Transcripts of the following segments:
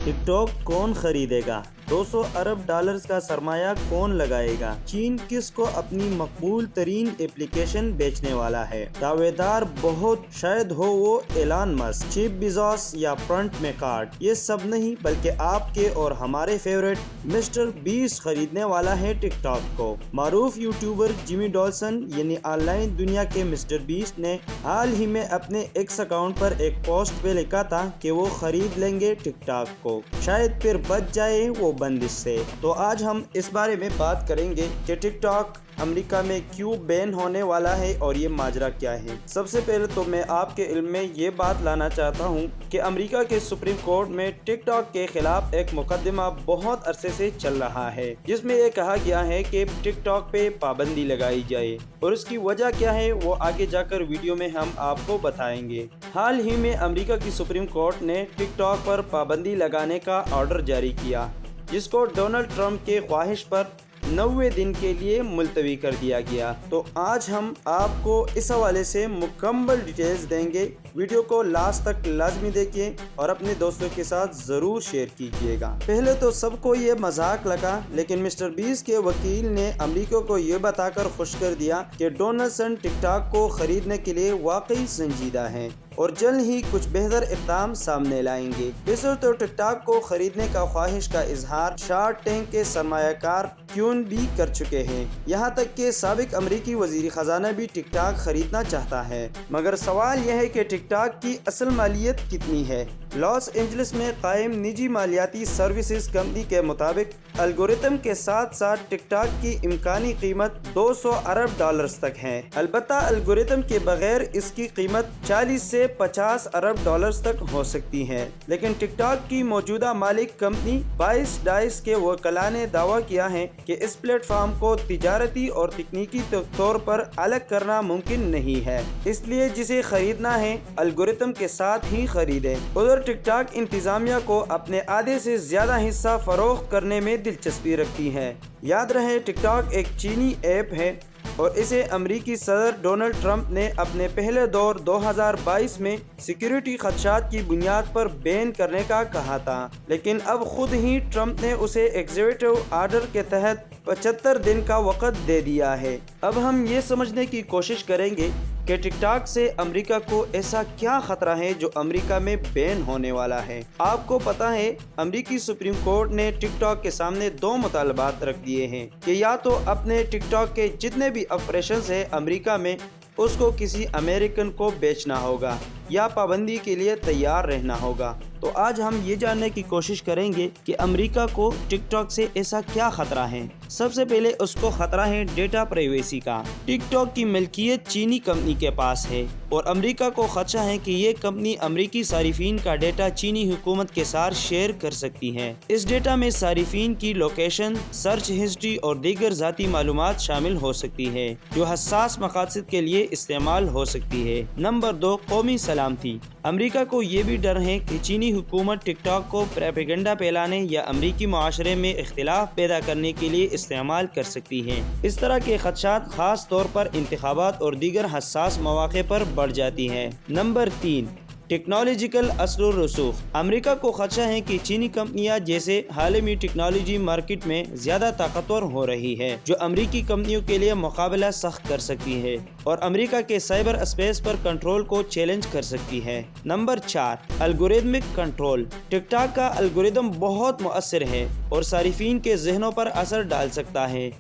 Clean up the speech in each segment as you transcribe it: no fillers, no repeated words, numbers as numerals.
Tick tock कौन खरीदेगा? 200 अरब dollars का सरमाया कौन लगाएगा? चीन किसको अपनी मकबूल तरीन एप्लीकेशन बेचने वाला है? दावेदार बहुत शायद हो वो एलन मस्क, जेफ बेजोस या फ्रंट में कार्ड। ये सब नहीं बल्कि आपके और हमारे फेवरेट मिस्टर बीस्ट खरीदने वाला है टिक टॉक को। मारूफ यूट्यूबर जिमी डॉल्सन यानी ऑनलाइन दुनिया के मिस्टर बीस्ट ने हाल ही में अपने एक्स अकाउंट पर एक पोस्ट पे लिखा था कि वो खरीद लेंगे टिक टॉक को, शायद फिर बच जाए वो बंदिश से। तो आज हम इस बारे में बात करेंगे कि टिक टॉक अमेरिका में क्यों बैन होने वाला है और ये माजरा क्या है। सबसे पहले तो मैं आपके इल्म में ये बात लाना चाहता हूँ कि अमेरिका के सुप्रीम कोर्ट में टिक टॉक के खिलाफ एक मुकदमा बहुत अरसे से चल रहा है, जिसमें ये कहा गया है कि टिक टॉक पे पाबंदी लगाई जाए और उसकी वजह क्या है वो आगे जाकर वीडियो में हम आपको बताएंगे। हाल ही में अमेरिका की सुप्रीम कोर्ट ने टिक टॉक पर पाबंदी लगाने का ऑर्डर जारी किया, जिसको डोनाल्ड ट्रंप के ख्वाहिश पर 90 दिन के लिए मुलतवी कर दिया गया। तो आज हम आपको इस हवाले से मुकम्मल डिटेल्स देंगे। वीडियो को लास्ट तक लाजमी देखिए और अपने दोस्तों के साथ ज़रूर शेयर कीजिएगा। पहले तो सबको ये मजाक लगा, लेकिन मिस्टर बीस्ट के वकील ने अमेरिका को ये बताकर खुश कर दिया कि डोनाल्डसन टिकटॉक को खरीदने के लिए वाकई संजीदा हैं और जल्द ही कुछ बेहतर इक़दाम सामने लाएंगे। वैसे तो टिकटॉक को खरीदने का ख्वाहिश का इजहार शार्क टैंक के सरमायाकार क्यून भी कर चुके हैं। यहाँ तक कि साबिक अमरीकी वजीर खजाना भी टिकटॉक खरीदना चाहता है, मगर सवाल यह है कि टिकटॉक की असल मालियत कितनी है। लॉस एंजलिस में कायम निजी मालियाती सर्विसेज कंपनी के मुताबिक एल्गोरिथम के साथ साथ टिकटॉक की इम्कानी कीमत 200 अरब डॉलर्स तक है। अलबत्ता एल्गोरिथम के बगैर इसकी कीमत 40 से 50 अरब डॉलर्स तक हो सकती है। लेकिन टिकटॉक की मौजूदा मालिक कंपनी ByteDance के वकला ने दावा किया है कि इस प्लेटफॉर्म को तिजारती और तकनीकी तौर पर अलग करना मुमकिन नहीं है, इसलिए जिसे खरीदना है एल्गोरिथम के साथ ही खरीदे। उधर टिकटॉक इंतजामिया को अपने आधे से ज्यादा हिस्सा फरोख्त करने में दिलचस्पी रखती है। याद रहे टिकटॉक एक चीनी ऐप है और इसे अमरीकी सदर डोनाल्ड ट्रंप ने अपने पहले दौर 2022 में सिक्योरिटी खदशात की बुनियाद पर बैन करने का कहा था, लेकिन अब खुद ही ट्रंप ने उसे एग्जीक्यूटिव ऑर्डर के तहत 75 दिन का वक़्त दे दिया है। अब हम ये समझने की कोशिश करेंगे कि टिकटॉक से अमेरिका को ऐसा क्या खतरा है जो अमेरिका में बैन होने वाला है। आपको पता है अमेरिकी सुप्रीम कोर्ट ने टिकटॉक के सामने 2 मुतालबात रख दिए हैं कि या तो अपने टिकटॉक के जितने भी ऑपरेशंस है अमेरिका में उसको किसी अमेरिकन को बेचना होगा या पाबंदी के लिए तैयार रहना होगा। तो आज हम ये जानने की कोशिश करेंगे कि अमेरिका को टिकटॉक से ऐसा क्या खतरा है। सबसे पहले उसको खतरा है डेटा प्राइवेसी का। टिकटॉक की मिल्कियत चीनी कंपनी के पास है और अमेरिका को खदशा है कि ये कंपनी अमेरिकी सारिफीन का डेटा चीनी हुकूमत के साथ शेयर कर सकती है। इस डेटा में सारिफीन की लोकेशन, सर्च हिस्ट्री और दीगर ज़ाती मालूमात शामिल हो सकती है जो हसास मकासद के लिए इस्तेमाल हो सकती है। नंबर 2, कौमी सलामती। अमेरिका को ये भी डर है कि चीनी हुकूमत टिकटॉक को प्रोपेगेंडा फैलाने या अमेरिकी माशरे में इख्तिलाफ पैदा करने के लिए इस्तेमाल कर सकती है। इस तरह के खदशात खास तौर पर इंतखाबात और दीगर हसास मौके पर बढ़ जाती हैं। नंबर 3, टेक्नोलॉजिकल असर रसूख। अमेरिका को खदशा है कि चीनी कंपनियां जैसे हालिमी टेक्नोलॉजी मार्केट में ज़्यादा ताकतवर हो रही है, जो अमेरिकी कंपनियों के लिए मुकाबला सख्त कर सकती है और अमेरिका के साइबर स्पेस पर कंट्रोल को चैलेंज कर सकती है। Number 4, algorithmic control. टिकटॉक का एल्गोरिथम बहुत मुअस्सिर है और सारिफीन के जहनों पर असर डाल सकता है।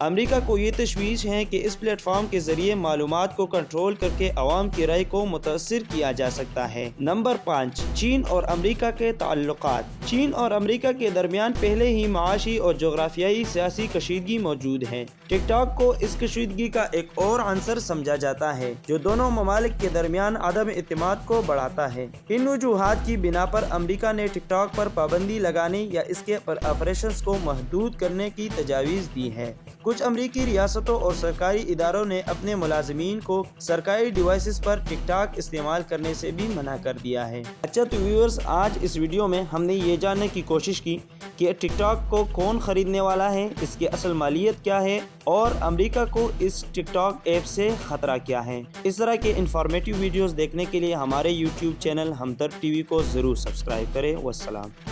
अमेरिका को ये तशवीश है कि इस प्लेटफॉर्म के जरिए मालूमात को कंट्रोल करके अवाम की राय को मुतासिर किया जा सकता है। नंबर 5, चीन और अमेरिका के ताल्लुकात। चीन और अमेरिका के दरमियान पहले ही माशी और जोग्राफियाई सियासी कशीदगी मौजूद है। टिकटॉक को इस कशीदगी का एक और अंसर समझा जाता है जो दोनों ममालिक के दरमियान अदम एतमाद को बढ़ाता है। इन वजूहात की बिना पर अमेरिका ने टिकटॉक पर पाबंदी लगाने या इसके ऑपरेशंस को महदूद करने की तजावीज़ दी है। कुछ अमरीकी रियासतों और सरकारी इदारों ने अपने मुलाजमीन को सरकारी डिवाइसेस पर टिकटॉक इस्तेमाल करने से भी मना कर दिया है। अच्छा तो व्यूअर्स, आज इस वीडियो में हमने ये जानने की कोशिश की कि टिकटॉक को कौन ख़रीदने वाला है, इसकी असल मालियत क्या है और अमेरिका को इस टिकटॉक ऐप से ख़तरा क्या है। इस तरह के इंफॉर्मेटिव वीडियोस देखने के लिए हमारे यूट्यूब चैनल हमदर्द टीवी को ज़रूर सब्सक्राइब करें। वस्सलाम।